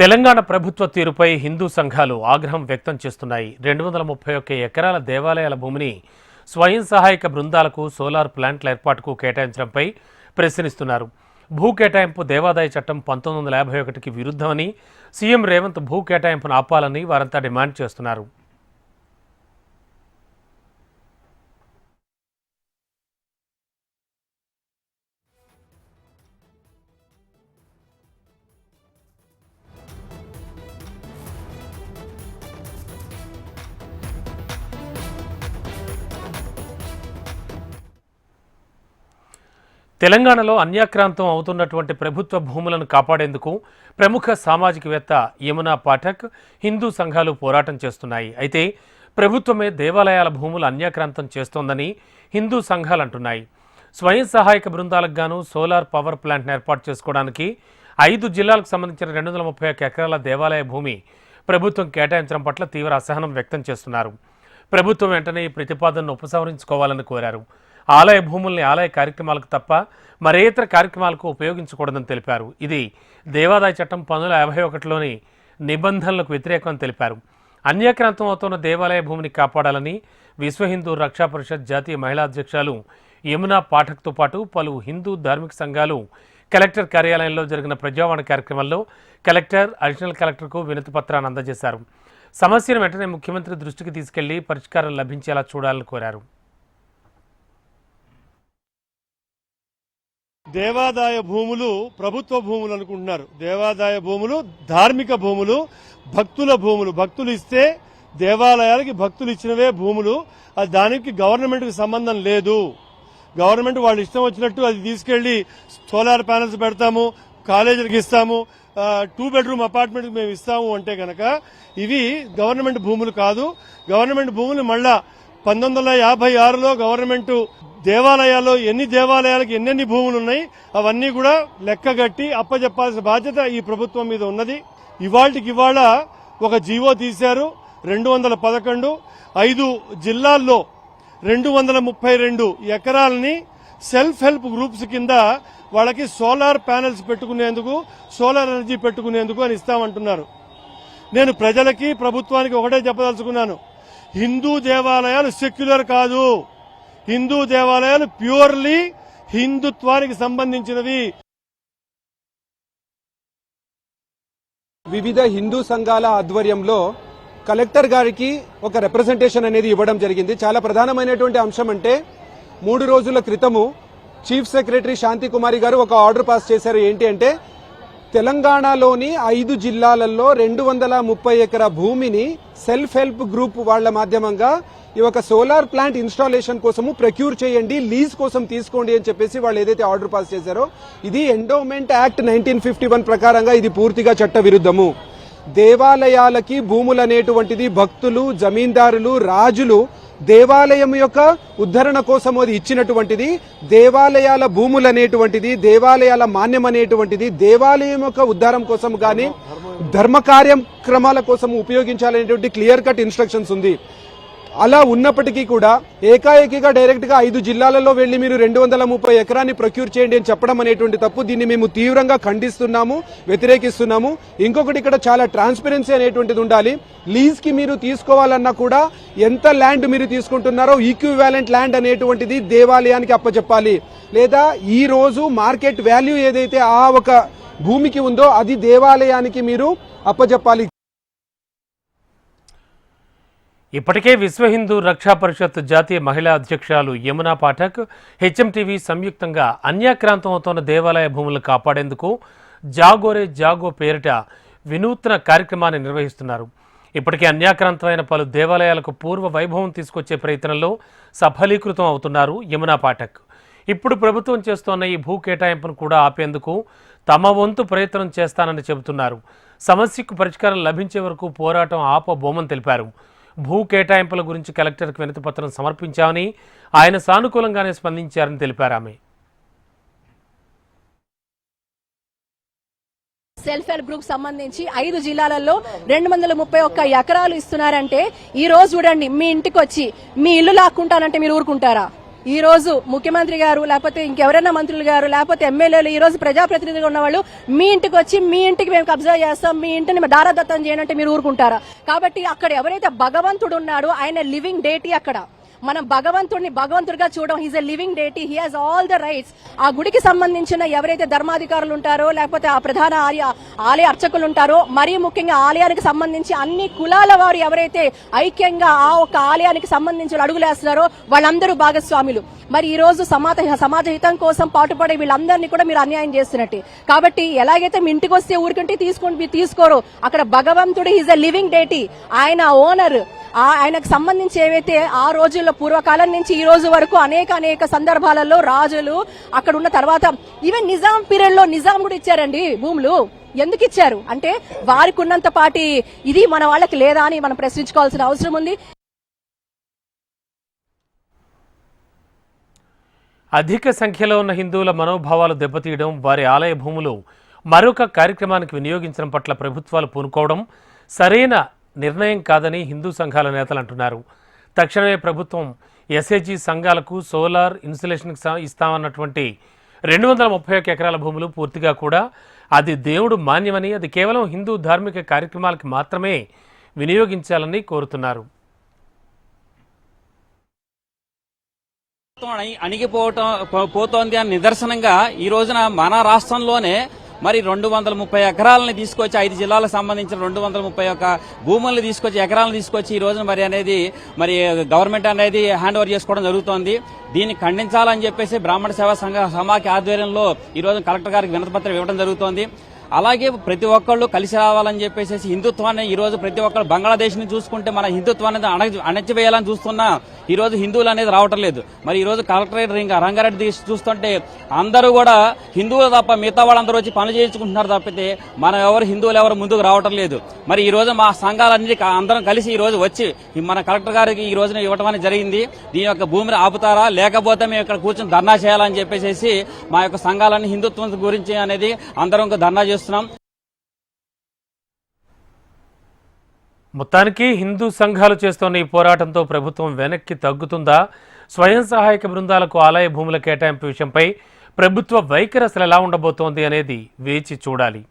తెలంగాణ ప్రభుత్వ తీరుపై హిందూ సంఘాలు ఆగ్రహం వ్యక్తం చేస్తున్నాయి. 231 ఎకరాల దేవాలయాల భూమిని స్వయం సహాయక బృందాలకు సోలార్ ప్లాంట్ల ఏర్పాటుకు కేటాయించడంపై ప్రశ్నిస్తున్నారు. భూ కేటాయింపు దేవాదాయ చట్టం 1951కి విరుద్ధమని, సీఎం రేవంత్ భూ కేటాయింపును ఆపాలని వారంతా డిమాండ్ చేస్తున్నారు. తెలంగాణలో అన్యాక్రాంతం అవుతున్నటువంటి ప్రభుత్వ భూములను కాపాడేందుకు ప్రముఖ సామాజికవేత్త యమునా పాఠక్, హిందూ సంఘాలు పోరాటం చేస్తున్నాయి. అయితే ప్రభుత్వమే దేవాలయాల భూములు అన్యాక్రాంతం చేస్తోందని హిందూ సంఘాలు అంటున్నాయి. స్వయం సహాయక బృందాలకు గాను సోలార్ పవర్ ప్లాంట్ను ఏర్పాటు చేసుకోవడానికి 5 జిల్లాలకు సంబంధించిన 231 ఎకరాల దేవాలయ భూమి ప్రభుత్వం కేటాయించడం పట్ల తీవ్ర అసహనం వ్యక్తం చేస్తున్నారు. ప్రభుత్వం వెంటనే ఈ ప్రతిపాదనను ఉపసంహరించుకోవాలని కోరారు. ఆలయ భూముల్ని ఆలయ కార్యక్రమాలకు తప్ప మరే ఇతర కార్యక్రమాలకు ఉపయోగించకూడదని తెలిపారు. ఇది దేవాదాయ చట్టం 1951లోని నిబంధనలకు వ్యతిరేకమని తెలిపారు. అన్యాక్రాంతం అవుతున్న దేవాలయ భూమిని కాపాడాలని విశ్వ హిందూ రక్షా పరిషత్ జాతీయ మహిళా అధ్యక్షులు యమునా పాఠక్తో పాటు పలు హిందూ ధార్మిక సంఘాలు కలెక్టర్ కార్యాలయంలో జరిగిన ప్రజావాణి కార్యక్రమంలో కలెక్టర్, అడిషనల్ కలెక్టర్కు వినతి పత్రాన్ని అందజేశారు. సమస్యను వెంటనే ముఖ్యమంత్రి దృష్టికి తీసుకెళ్లి పరిష్కారం లభించేలా చూడాలని కోరారు. దేవాదాయ భూములు ప్రభుత్వ భూములు అనుకుంటున్నారు. దేవాదాయ భూములు ధార్మిక భూములు, భక్తుల భూములు. భక్తులు ఇస్తే దేవాలయాలకి భక్తులు ఇచ్చినవే భూములు. అది దానికి గవర్నమెంట్కి సంబంధం లేదు. గవర్నమెంట్ వాళ్ళు ఇష్టం వచ్చినట్టు అది తీసుకెళ్లి సోలార్ ప్యానెల్స్ పెడతాము, కాలేజీలకు ఇస్తాము, 2 బెడ్రూమ్ అపార్ట్మెంట్కి మేము ఇస్తాము అంటే కనుక ఇవి గవర్నమెంట్ భూములు కాదు. గవర్నమెంట్ భూములు మళ్ళా 1956లో గవర్నమెంట్ దేవాలయాల్లో ఎన్ని దేవాలయాలకు ఎన్నెన్ని భూములు ఉన్నాయి అవన్నీ కూడా లెక్కగట్టి అప్పచెప్పాల్సిన బాధ్యత ఈ ప్రభుత్వం మీద ఉన్నది. ఇవాళ ఒక జీవో తీశారు. 211 5 జిల్లాల్లో 232 ఎకరాలని సెల్ఫ్ హెల్ప్ గ్రూప్స్ కింద వాళ్ళకి సోలార్ ప్యానెల్స్ పెట్టుకునేందుకు, సోలార్ ఎనర్జీ పెట్టుకునేందుకు అని ఇస్తామంటున్నారు. నేను ప్రజలకి ప్రభుత్వానికి ఒకటే చెప్పదలుచుకున్నాను, హిందూ దేవాలయాలు సెక్యులర్ కాదు. హిందూ దేవాలయాలు ప్యూర్లీ హిందుత్వానికి సంబంధించినవి. వివిధ హిందూ సంఘాల ఆధ్వర్యంలో కలెక్టర్ గారికి ఒక రిప్రజెంటేషన్ అనేది ఇవ్వడం జరిగింది. చాలా ప్రధానమైనటువంటి అంశం అంటే 3 రోజుల క్రితము చీఫ్ సెక్రటరీ శాంతి కుమారి గారు ఒక ఆర్డర్ పాస్ చేశారు. ఏంటి అంటే తెలంగాణలోని 5 జిల్లాలలో 230 ఎకరా భూమిని సెల్ఫ్ హెల్ప్ గ్రూప్ వాళ్ల మాధ్యమంగా ఈ ఒక సోలార్ ప్లాంట్ ఇన్స్టాలేషన్ కోసము ప్రొక్యూర్ చేయండి, లీజ్ కోసం తీసుకోండి అని చెప్పేసి వాళ్ళు ఏదైతే ఆర్డర్ పాస్ చేశారో ఇది ఎండోమెంట్ యాక్ట్ 1951 ప్రకారంగా ఇది పూర్తిగా చట్ట విరుద్ధము. దేవాలయాలకి భూములు అనేటువంటిది భక్తులు, జమీందారులు, రాజులు దేవాలయం యొక్క ఉద్ధరణ కోసం అది ఇచ్చినటువంటిది. దేవాలయాల భూములు అనేటువంటిది, దేవాలయాల మాన్యం అనేటువంటిది దేవాలయం యొక్క ఉద్ధారం కోసం గాని ధర్మ కార్యక్రమాల కోసం ఉపయోగించాలనేటువంటి క్లియర్ కట్ ఇన్స్ట్రక్షన్స్ ఉంది. అలా ఉన్నప్పటికీ కూడా ఏకాఏకిగా డైరెక్ట్ గా 5 జిల్లాలలో వెళ్లి మీరు 230 ఎకరాన్ని ప్రొక్యూర్ చేయండి అని చెప్పడం అనేటువంటి తప్పు. దీన్ని మేము తీవ్రంగా ఖండిస్తున్నాము, వ్యతిరేకిస్తున్నాము. ఇంకొకటి ఇక్కడ చాలా ట్రాన్స్పరెన్సీ అనేటువంటిది ఉండాలి. లీజ్ కి మీరు తీసుకోవాలన్నా కూడా ఎంత ల్యాండ్ మీరు తీసుకుంటున్నారో ఈక్వివాలెంట్ ల్యాండ్ అనేటువంటిది దేవాలయానికి అప్పచెప్పాలి. లేదా ఈ రోజు మార్కెట్ వాల్యూ ఏదైతే ఆ ఒక భూమికి ఉందో అది దేవాలయానికి మీరు అప్పచెప్పాలి. ఇప్పటికే విశ్వ హిందూ రక్షా పరిషత్ జాతీయ మహిళా అధ్యక్షురాలు యమునా పాఠక్, హెచ్ఎంటీవీ సంయుక్తంగా అన్యాక్రాంతం అవుతున్న దేవాలయ భూములను కాపాడేందుకు జాగోరే జాగో పేరిట వినూత్న కార్యక్రమాన్ని నిర్వహిస్తున్నారు. ఇప్పటికే అన్యాక్రాంతమైన పలు దేవాలయాలకు పూర్వ వైభవం తీసుకొచ్చే ప్రయత్నంలో సఫలీకృతం అవుతున్నారు యమునా పాఠక్. ఇప్పుడు ప్రభుత్వం చేస్తోన్న ఈ భూ కేటాయింపును కూడా ఆపేందుకు తమ వంతు ప్రయత్నం చేస్తానని చెబుతున్నారు. సమస్యకు పరిష్కారం లభించే వరకు పోరాటం ఆపబోమని తెలిపారు. భూ కేటాయింపుల గురించి కలెక్టర్కు వినతి పత్రం సమర్పించామని, ఆయన సానుకూలంగానే స్పందించారని తెలిపారు ఆమె. సెల్ఫ్ హెల్ప్ గ్రూప్ సంబంధించి 5 జిల్లాలలో 231 ఎకరాలు ఇస్తున్నారంటే ఈ రోజు చూడండి, మీ ఇంటికి వచ్చి మీ ఇల్లు లాక్కుంటానంటే మీరు ఊరుకుంటారా? ఈ రోజు ముఖ్యమంత్రి గారు లేకపోతే ఇంకెవరైనా మంత్రులు గారు లేకపోతే ఎమ్మెల్యేలు ఈ రోజు ప్రజాప్రతినిధిగా ఉన్న వాళ్ళు మీ ఇంటికి వచ్చి మీ ఇంటికి మేము కబ్జా చేస్తాం, మీ ఇంటిని దారాదత్తం చేయాలంటే మీరు ఊరుకుంటారా? కాబట్టి అక్కడ ఎవరైతే భగవంతుడు ఉన్నాడో ఆయన లివింగ్ డేటీ. అక్కడ మనం భగవంతుడిని భగవంతుడిగా చూడడం, he's a living deity, he has all the rights. ఆ గుడికి సంబంధించిన ఎవరైతే ధర్మాధికారులు ఉంటారో లేకపోతే ఆ ప్రధాన ఆలయ అర్చకులు ఉంటారో, మరీ ముఖ్యంగా ఆలయానికి సంబంధించి అన్ని కులాల వారు ఎవరైతే ఐక్యంగా ఆ ఒక్క ఆలయానికి సంబంధించి అడుగులేస్తున్నారో వాళ్ళందరూ భాగస్వాములు. మరి ఈ రోజు సమాజ హితం కోసం పాటుపడే వీళ్ళందరినీ కూడా మీరు అన్యాయం చేస్తున్నట్టు. కాబట్టి ఎలాగైతే మీ ఇంటికి వస్తే ఊరికంటే తీసుకోరు, అక్కడ భగవంతుడు హీజ్ ఎ లివింగ్ డేటీ, ఆయన ఓనర్. ఆయనకు సంబంధించి ఏవైతే ఆ రోజుల్లో పూర్వకాలం నుంచి ఈ రోజు వరకు అనేక సందర్భాలలో రాజులు అక్కడ ఉన్న తర్వాత ఈవెన్ నిజాం పీరియడ్ లో నిజాం కూడా ఇచ్చారండి భూములు. ఎందుకు ఇచ్చారు అంటే వారికి ఉన్నంత పాటి ఇది మన వాళ్ళకి లేదా అని మనం ప్రశ్నించుకోవాల్సిన అవసరం ఉంది. అధిక సంఖ్యలో ఉన్న హిందువుల మనోభావాలు దెబ్బతీయడం, వారి ఆలయ భూములు మరొక కార్యక్రమానికి వినియోగించడం పట్ల ప్రభుత్వాలు పూనుకోవడం సరైన నిర్ణయం కాదని హిందూ సంఘాల నేతలు అంటున్నారు. తక్షణమే ప్రభుత్వం ఎస్హెచ్జి సంఘాలకు సోలార్ ఇన్సులేషన్ ఇస్తామన్నటువంటి 231 ఎకరాల భూములు పూర్తిగా కూడా అది దేవుడు మాన్యమని, అది కేవలం హిందూ ధార్మిక కార్యక్రమాలకు మాత్రమే వినియోగించాలని కోరుతున్నారు. పోతోంది అని నిదర్శనంగా ఈ రోజున మన రాష్ట్రంలోనే మరి 230 ఎకరాలని తీసుకొచ్చి 5 జిల్లాలకు సంబంధించిన 231 భూములను తీసుకొచ్చి ఎకరాలను తీసుకొచ్చి ఈ రోజున మరి గవర్నమెంట్ అనేది హ్యాండ్ ఓవర్ చేసుకోవడం జరుగుతోంది. దీన్ని ఖండించాలని చెప్పేసి బ్రాహ్మణ సేవా సమాఖ్య ఆధ్వర్యంలో ఈ రోజు కలెక్టర్ గారికి వినతిపత్రం ఇవ్వడం జరుగుతోంది. అలాగే ప్రతి ఒక్కళ్ళు కలిసి రావాలని చెప్పేసి హిందుత్వాన్ని ఈ రోజు ప్రతి ఒక్కళ్ళు బంగ్లాదేశ్ ని చూసుకుంటే మన హిందుత్వాన్ని అణచివేయాలని చూస్తున్నా ఈ రోజు హిందువులు అనేది రావటం లేదు. మరి ఈ రోజు కలెక్టరేట్ రంగారెడ్డి చూస్తుంటే అందరూ కూడా హిందువులు తప్ప మిగతా వాళ్ళందరూ వచ్చి పనులు చేయించుకుంటున్నారు తప్పితే మనం హిందువులు ఎవరు ముందుకు రావటం లేదు. మరి ఈ రోజు మా సంఘాలన్నీ అందరం కలిసి ఈ రోజు వచ్చి మన కలెక్టర్ గారికి ఈ రోజున ఇవ్వటం జరిగింది. దీని యొక్క భూమిని ఆపుతారా లేకపోతే మేము ఇక్కడ కూర్చొని ధర్నా చేయాలని చెప్పేసి మా యొక్క సంఘాలన్నీ హిందుత్వం గురించి అనేది అందరం ధర్నా చేస్తున్నాం. మొత్తానికి హిందూ సంఘాలు చేస్తున్న ఈ పోరాటంతో ప్రభుత్వం వెనక్కి తగ్గుతుందా? స్వయం సహాయక బృందాలకు ఆలయ భూముల కేటాయింపు విషయంపై ప్రభుత్వ వైఖరి అసలు ఎలా ఉండబోతోంది అనేది వేచి చూడాలి.